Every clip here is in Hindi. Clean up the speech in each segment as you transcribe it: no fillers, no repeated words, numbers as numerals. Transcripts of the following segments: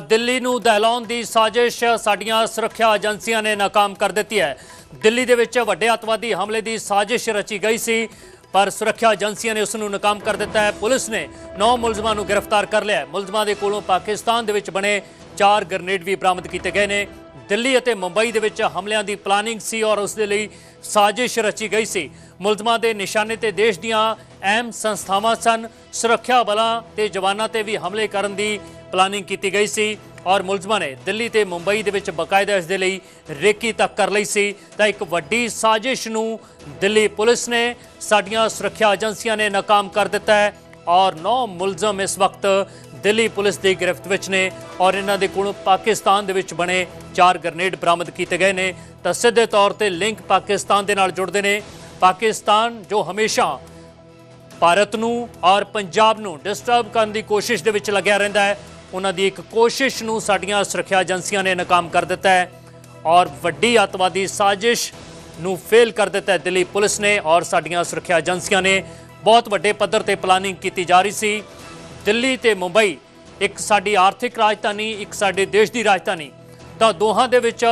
ਦਿੱਲੀ ਨੂੰ ਦਹਿਲਾਉਣ ਦੀ ਸਾਜ਼ਿਸ਼ ਸਾਡੀਆਂ ਸੁਰੱਖਿਆ ਏਜੰਸੀਆਂ ਨੇ ਨਾਕਾਮ ਕਰ ਦਿੱਤੀ ਹੈ। ਦਿੱਲੀ ਦੇ ਵਿੱਚ ਵੱਡੇ ਅੱਤਵਾਦੀ ਹਮਲੇ ਦੀ ਸਾਜ਼ਿਸ਼ ਰਚੀ ਗਈ ਸੀ, ਪਰ ਸੁਰੱਖਿਆ ਏਜੰਸੀਆਂ ਨੇ ਉਸ ਨੂੰ ਨਾਕਾਮ ਕਰ ਦਿੱਤਾ ਹੈ। ਪੁਲਿਸ ਨੇ 9 ਮੁਲਜ਼ਮਾਂ ਨੂੰ ਗ੍ਰਿਫਤਾਰ ਕਰ ਲਿਆ ਹੈ। ਮੁਲਜ਼ਮਾਂ ਦੇ ਕੋਲੋਂ ਪਾਕਿਸਤਾਨ ਦੇ ਵਿੱਚ ਬਣੇ 4 ਗ੍ਰਨੇਡ ਵੀ ਬਰਾਮਦ ਕੀਤੇ ਗਏ ਨੇ। ਦਿੱਲੀ ਅਤੇ ਮੁੰਬਈ ਦੇ ਵਿੱਚ ਹਮਲਿਆਂ ਦੀ ਪਲਾਨਿੰਗ ਸੀ ਔਰ ਉਸ ਦੇ ਲਈ ਸਾਜ਼ਿਸ਼ ਰਚੀ ਗਈ ਸੀ। ਮੁਲਜ਼ਮਾਂ ਦੇ ਨਿਸ਼ਾਨੇ ਤੇ ਦੇਸ਼ ਦੀਆਂ ਅਹਿਮ ਸੰਸਥਾਵਾਂ ਸਨ। ਸੁਰੱਖਿਆ ਬਲਾਂ ਤੇ ਜਵਾਨਾਂ ਤੇ ਵੀ ਹਮਲੇ ਕਰਨ ਦੀ ਪਲਾਨਿੰਗ ਕੀਤੀ ਗਈ ਸੀ ਔਰ ਮੁਲਜ਼ਮਾਂ ਨੇ ਦਿੱਲੀ ਤੇ ਮੁੰਬਈ ਦੇ ਵਿੱਚ ਬਕਾਇਦਾ ਇਸ ਦੇ ਲਈ ਰੇਕੀ ਤੱਕ ਕਰ ਲਈ ਸੀ। ਤਾਂ ਇੱਕ ਵੱਡੀ ਸਾਜ਼ਿਸ਼ ਨੂੰ ਦਿੱਲੀ ਪੁਲਿਸ ਨੇ, ਸਾਡੀਆਂ ਸੁਰੱਖਿਆ ਏਜੰਸੀਆਂ ਨੇ ਨਾਕਾਮ ਕਰ ਦਿੱਤਾ ਹੈ ਔਰ 9 ਮੁਲਜ਼ਮ ਇਸ ਵਕਤ ਦਿੱਲੀ ਪੁਲਿਸ ਦੀ ਗਿਰਫਤ ਵਿੱਚ ਨੇ ਔਰ ਇਹਨਾਂ ਦੇ ਕੋਲੋਂ ਪਾਕਿਸਤਾਨ ਦੇ ਵਿੱਚ ਬਣੇ 4 ਗ੍ਰਨੇਡ ਬਰਾਮਦ ਕੀਤੇ ਗਏ ਨੇ। ਤਾਂ ਸਿੱਧੇ ਤੌਰ ਤੇ ਲਿੰਕ ਪਾਕਿਸਤਾਨ ਦੇ ਨਾਲ ਜੁੜਦੇ ਨੇ। ਪਾਕਿਸਤਾਨ ਜੋ ਹਮੇਸ਼ਾ ਭਾਰਤ ਨੂੰ ਔਰ ਪੰਜਾਬ ਨੂੰ ਡਿਸਟਰਬ ਕਰਨ ਦੀ ਕੋਸ਼ਿਸ਼ ਦੇ ਵਿੱਚ ਲੱਗਿਆ ਰਹਿੰਦਾ ਹੈ, ਉਹਨਾਂ ਦੀ ਇੱਕ ਕੋਸ਼ਿਸ਼ ਨੂੰ ਸਾਡੀਆਂ ਸੁਰੱਖਿਆ ਏਜੰਸੀਆਂ ਨੇ ਨਾਕਾਮ ਕਰ ਦਿੱਤਾ ਹੈ ਔਰ ਵੱਡੀ ਅੱਤਵਾਦੀ ਸਾਜ਼ਿਸ਼ ਨੂੰ ਫੇਲ ਕਰ ਦਿੱਤਾ ਹੈ ਦਿੱਲੀ ਪੁਲਿਸ ਨੇ ਔਰ ਸਾਡੀਆਂ ਸੁਰੱਖਿਆ ਏਜੰਸੀਆਂ ਨੇ। ਬਹੁਤ ਵੱਡੇ ਪੱਧਰ ਤੇ ਪਲਾਨਿੰਗ ਕੀਤੀ ਜਾ ਰਹੀ ਸੀ। ਦਿੱਲੀ ਤੇ ਮੁੰਬਈ ਇੱਕ ਸਾਡੀ ਆਰਥਿਕ ਰਾਜਧਾਨੀ, ਇੱਕ ਸਾਡੇ ਦੇਸ਼ ਦੀ ਰਾਜਧਾਨੀ, ਤਾਂ ਦੋਹਾਂ ਦੇ ਵਿੱਚ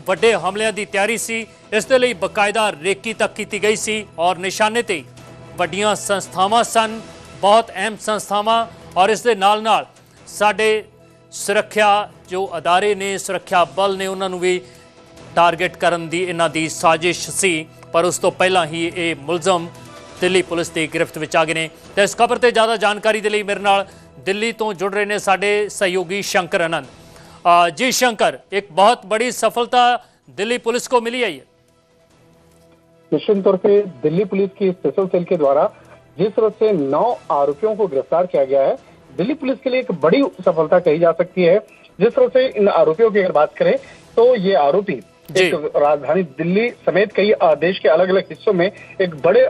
ਵੱਡੇ ਹਮਲਿਆਂ ਦੀ ਤਿਆਰੀ ਸੀ। ਇਸ ਦੇ ਲਈ ਬਕਾਇਦਾ ਰੇਕੀ ਤੱਕ ਕੀਤੀ ਗਈ ਸੀ ਔਰ ਨਿਸ਼ਾਨੇ ਤੇ ਵੱਡੀਆਂ ਸੰਸਥਾਵਾਂ ਸਨ, ਬਹੁਤ ਅਹਿਮ ਸੰਸਥਾਵਾਂ, ਔਰ ਇਸ ਦੇ ਨਾਲ ਨਾਲ ਸਾਡੇ ਸੁਰੱਖਿਆ ਜੋ ਅਦਾਰੇ ਨੇ, ਸੁਰੱਖਿਆ ਬਲ ਨੇ, ਉਹਨਾਂ ਨੂੰ ਵੀ ਟਾਰਗੇਟ ਕਰਨ ਦੀ ਇਹਨਾਂ ਦੀ ਸਾਜ਼ਿਸ਼ ਸੀ। ਪਰ ਉਸ ਤੋਂ ਪਹਿਲਾਂ ਹੀ ਇਹ ਮੁਲਜ਼ਮ ਦਿੱਲੀ ਪੁਲਿਸ ਦੀ ਗਿਰਫਤ ਵਿੱਚ ਆ ਗਏ ਨੇ। ਤੇ ਇਸ ਖਬਰ ਤੇ ਜ਼ਿਆਦਾ ਜਾਣਕਾਰੀ ਦੇ ਲਈ ਮੇਰੇ ਨਾਲ ਦਿੱਲੀ ਤੋਂ जुड़ रहे हैं साडे सहयोगी शंकर आनंद। जी शंकर, एक बहुत बड़ी सफलता दिल्ली पुलिस को मिली है। ये निश्चित तौर पे दिल्ली पुलिस की स्पेशल सेल के द्वारा जिस तरह से 9 आरोपियों को गिरफ्तार किया गया है, दिल्ली पुलिस के लिए एक बड़ी सफलता कही जा सकती है। जिस तरह से इन आरोपियों की अगर बात करें तो ये आरोपी एक राजधानी दिल्ली समेत कई देश के अलग अलग हिस्सों में एक बड़े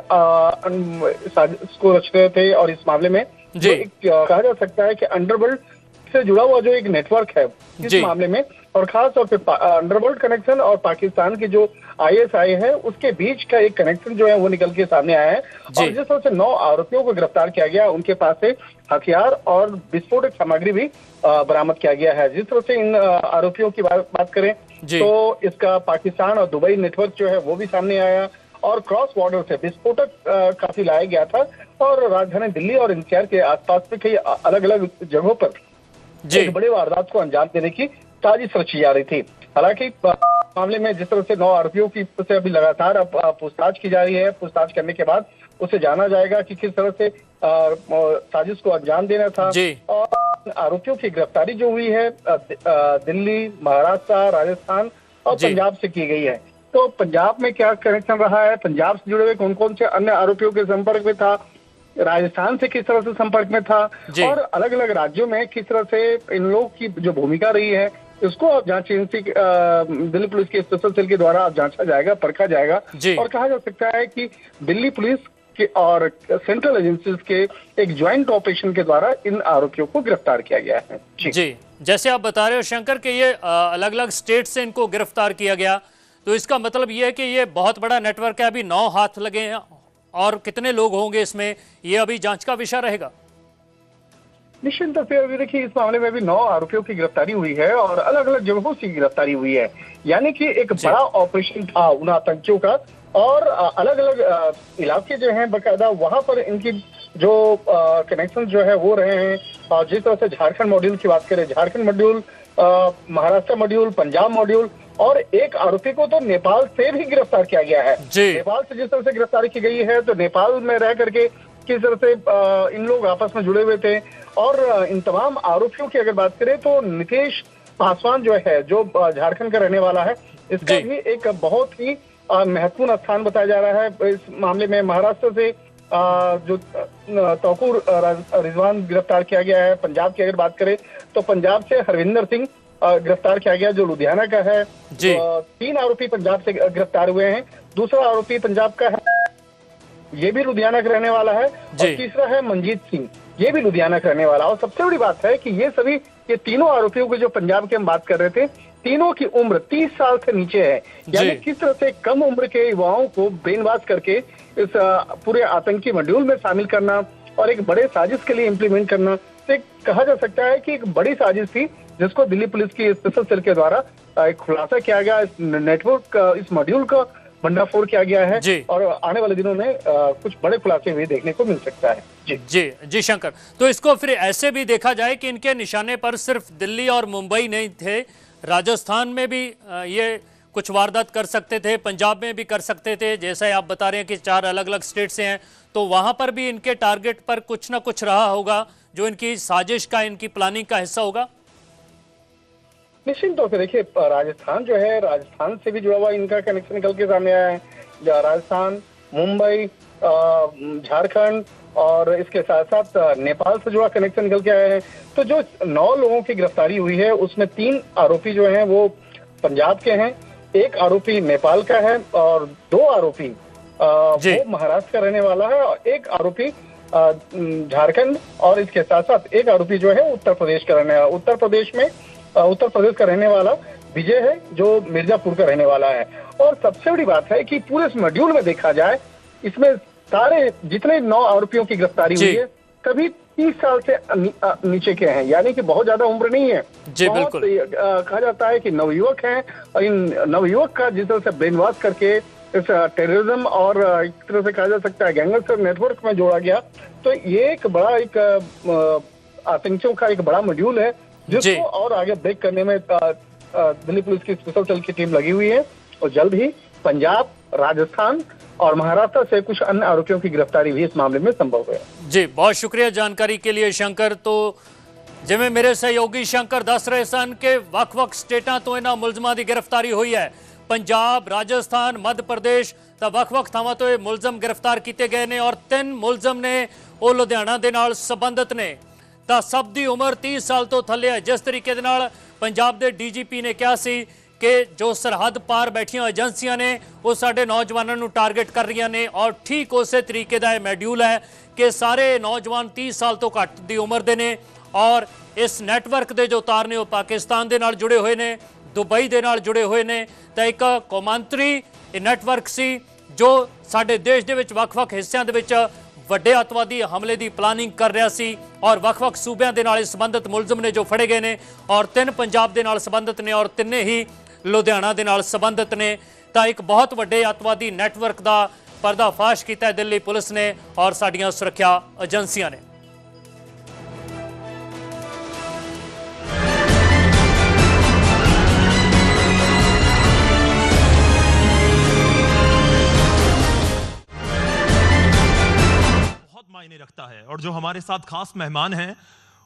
साजिश को रच रहे थे और इस मामले में जो कहा जा सकता है कि अंडरवर्ल्ड से जुड़ा हुआ जो एक नेटवर्क है इस मामले में, और खास तौर पे अंडरवर्ल्ड कनेक्शन और पाकिस्तान की जो ISI है उसके बीच का एक कनेक्शन जो है वो निकल के सामने आया है। और जिस तरह से 9 आरोपियों को गिरफ्तार किया गया, उनके पास से हथियार और विस्फोटक सामग्री भी बरामद किया गया है। जिस तरह से इन आरोपियों की बात करें तो इसका पाकिस्तान और दुबई नेटवर्क जो है वो भी सामने आया और क्रॉस बॉर्डर से विस्फोटक काफी लाया गया था और राजधानी दिल्ली और एनसीआर के आसपास में कई अलग अलग जगहों पर एक बड़े वारदात को अंजाम देने की साजिश रची जा रही थी। हालांकि मामले में जिस तरह से 9 आरोपियों की से अभी लगातार पूछताछ की जा रही है। पूछताछ करने के बाद उसे जाना जाएगा कि किस तरह से साजिश को अंजाम देना था। और आरोपियों की गिरफ्तारी जो हुई है दिल्ली, महाराष्ट्र, राजस्थान और पंजाब से की गई है। तो पंजाब में क्या कनेक्शन रहा है, पंजाब से जुड़े हुए कौन कौन से अन्य आरोपियों के संपर्क में था, राजस्थान से किस तरह से संपर्क में था और अलग अलग राज्यों में किस तरह से इन लोगों की जो भूमिका रही है, इसको अब जांच एजेंसी दिल्ली पुलिस के स्पेशल सेल के द्वारा अब जांचा जाएगा, परखा जाएगा। और कहा जा सकता है कि दिल्ली पुलिस के और सेंट्रल एजेंसीज के एक ज्वाइंट ऑपरेशन के द्वारा इन आरोपियों को गिरफ्तार किया गया है। जी, जैसे आप बता रहे हो शंकर कि ये अलग अलग स्टेट से इनको गिरफ्तार किया गया, तो इसका मतलब ये है कि ये बहुत बड़ा नेटवर्क है। अभी 9 हाथ लगे हैं और कितने लोग होंगे इसमें, ये अभी जांच का विषय रहेगा। निश्चित तौर पर अभी देखिए इस मामले में भी 9 आरोपियों की गिरफ्तारी हुई है और अलग अलग जगहों से गिरफ्तारी हुई है, यानी कि एक बड़ा ऑपरेशन था उन आतंकियों का और अलग अलग इलाके जो हैं बकायदा वहां पर इनकी जो कनेक्शन जो है वो रहे हैं। और जिस तरह से झारखंड मॉड्यूल की बात करें, Jharkhand module, Maharashtra module, Punjab module और एक आरोपी को तो नेपाल से भी गिरफ्तार किया गया है। नेपाल से जिस तरह से गिरफ्तारी की गई है तो नेपाल में रह करके किस तरह से इन लोग आपस में जुड़े हुए थे। और इन तमाम आरोपियों की अगर बात करें तो नितेश पासवान जो है, जो झारखंड का रहने वाला है, इसका भी एक बहुत ही महत्वपूर्ण स्थान बताया जा रहा है इस मामले में। महाराष्ट्र से जो तौकूर रिजवान गिरफ्तार किया गया है। पंजाब की अगर बात करें तो पंजाब से हरविंदर सिंह गिरफ्तार किया गया जो लुधियाना का है। 3 आरोपी पंजाब से गिरफ्तार हुए हैं। दूसरा आरोपी पंजाब का है, ये भी लुधियाना का रहने वाला है। और तीसरा है मनजीत सिंह, ये भी लुधियाना का रहने वाला। और सबसे बड़ी बात है कि ये तीनों आरोपियों के जो पंजाब के हम बात कर रहे थे, तीनों की उम्र 30 साल से नीचे है। यानी किस तरह से कम उम्र के युवाओं को ब्रेनवॉश करके इस पूरे आतंकी मॉड्यूल में शामिल करना और एक बड़े साजिश के लिए इम्प्लीमेंट करना, तो कहा जा सकता है कि एक बड़ी साजिश थी जिसको दिल्ली पुलिस की स्पेशल सेल के द्वारा एक खुलासा किया गया। इस नेटवर्क, इस मॉड्यूल का भंडाफोड़ किया गया है और आने वाले दिनों में कुछ बड़े खुलासे भी देखने को मिल सकता है। जी शंकर, तो इसको फिर ऐसे भी देखा जाए कि इनके निशाने पर सिर्फ दिल्ली और मुंबई नहीं थे, राजस्थान में भी ये कुछ वारदात कर सकते थे, पंजाब में भी कर सकते थे, जैसा आप बता रहे हैं कि 4 अलग अलग स्टेट से हैं, तो वहां पर भी इनके टारगेट पर कुछ ना कुछ रहा होगा जो इनकी साजिश का, इनकी प्लानिंग का हिस्सा होगा। निश्चित तौर पे देखिए, राजस्थान जो है, राजस्थान से भी जुड़ा हुआ इनका कनेक्शन निकल के सामने आया है। राजस्थान, मुंबई, झारखंड और इसके साथ साथ नेपाल से जुड़ा कनेक्शन निकल के आया है। तो जो 9 लोगों की गिरफ्तारी हुई है उसमें 3 आरोपी जो हैं वो पंजाब के हैं, 1 आरोपी नेपाल का है और 2 आरोपी वो महाराष्ट्र का रहने वाला है और 1 आरोपी झारखंड और इसके साथ साथ 1 आरोपी जो है उत्तर प्रदेश का रहने वाला। उत्तर प्रदेश का रहने वाला विजय है जो मिर्जापुर का रहने वाला है। और सबसे बड़ी बात है कि पूरे इस मॉड्यूल में देखा जाए, इसमें सारे जितने 9 आरोपियों की गिरफ्तारी हुई है कभी 30 साल से नीचे के हैं, यानी कि बहुत ज्यादा उम्र नहीं है। जी बिल्कुल। कहा जाता है कि नवयुवक हैं और इन नवयुवक का जिस तरह से ब्रेन वॉश करके इस टेररिज्म और एक तरह से कहा जा सकता है गैंगस्टर नेटवर्क में जोड़ा गया। तो ये एक बड़ा, एक आतंकियों का एक बड़ा मॉड्यूल है जिसको और आगे ब्रेक करने में दिल्ली पुलिस की स्पेशल सेल की टीम लगी हुई है और जल्द ही पंजाब, राजस्थान और महाराष्ट्र से कुछ अन्य आरोपियों की गिरफ्तारी भी इस मामले में संभव है। जी बहुत शुक्रिया जानकारी के लिए शंकर। तो जिवें मेरे सहयोगी शंकर दस रहे सन के ਵੱਖ-ਵੱਖ स्टेटां तो इन्हां मुलजमां दी गिरफ्तारी हुई है, पंजाब, राजस्थान, मध्य प्रदेश ਤਾਂ ਵੱਖ-ਵੱਖ ਥਾਵਾਂ ਤੋਂ ਇਹ ਮੁਲਜ਼ਮ गिरफ्तार किए गए ਨੇ और 3 ਮੁਲਜ਼ਮ ने ਉਹ ਲੁਧਿਆਣਾ ਦੇ ਨਾਲ ਸੰਬੰਧਿਤ ਨੇ। ਤਾਂ ਸਭ ਦੀ ਉਮਰ 30 ਸਾਲ ਤੋਂ ਥੱਲੇ ਹੈ। ਜਿਸ ਤਰੀਕੇ ਦੇ ਨਾਲ ਪੰਜਾਬ ਦੇ ਡੀਜੀਪੀ ਨੇ ਕਿਹਾ ਸੀ कि जो सरहद पार बैठिया एजेंसियां ने वो साडे नौजवानों को टारगेट कर रही ने और ठीक उस तरीके का यह मैड्यूल है कि सारे नौजवान 30 साल तो घट की उम्र के ने और इस नैटवर्क के जो तार ने पाकिस्तान के नाल जुड़े हुए ने, दुबई के नाल जुड़े हुए ने। तो एक कौमांतरी नैटवर्क सी जो साडे देश के ਵੱਖ-ਵੱਖ हिस्सों के ਵੱਡੇ अतवादी हमले की प्लानिंग कर रहा सी और ਵੱਖ-ਵੱਖ सूबਿਆਂ ਦੇ ਨਾਲ संबंधित मुलजम ने जो फड़े गए ने और 3 पंजाब के नाल संबंधित ने और 3 ही लुधियाना के नाल संबंधित ने। तो एक बहुत बड़े अतवादी नैटवर्क का पर्दाफाश किया दिल्ली पुलिस ने और साडियां सुरक्षा एजेंसियां ने। मायने रखता है और जो हमारे साथ खास मेहमान हैं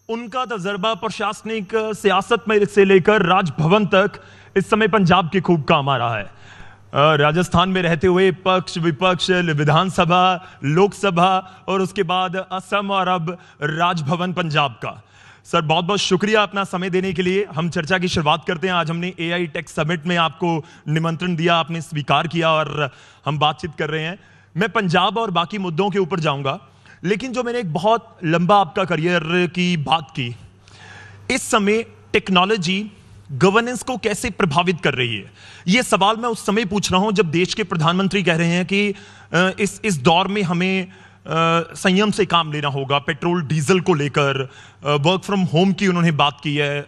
उनका तजर्बा प्रशासनिक सियासत में से लेकर राजभवन तक इस समय पंजाब के खूब काम आ रहा है। राजस्थान में रहते हुए पक्ष विपक्ष, विधानसभा, लोकसभा और उसके बाद असम और अब राजभवन पंजाब का। सर बहुत बहुत शुक्रिया अपना समय देने के लिए। हम चर्चा की शुरुआत करते हैं। आज हमने AI टेक समिट में आपको निमंत्रण दिया, आपने स्वीकार किया और हम बातचीत कर रहे हैं। मैं पंजाब और बाकी मुद्दों के ऊपर जाऊंगा, लेकिन जो मैंने एक बहुत लंबा आपका करियर की बात की, इस समय टेक्नोलॉजी गवर्नेंस को कैसे प्रभावित कर रही है, यह सवाल मैं उस समय पूछ रहा हूं जब देश के प्रधानमंत्री कह रहे हैं कि इस दौर में हमें संयम से काम लेना होगा। पेट्रोल डीजल को लेकर वर्क फ्रॉम होम की उन्होंने बात की है,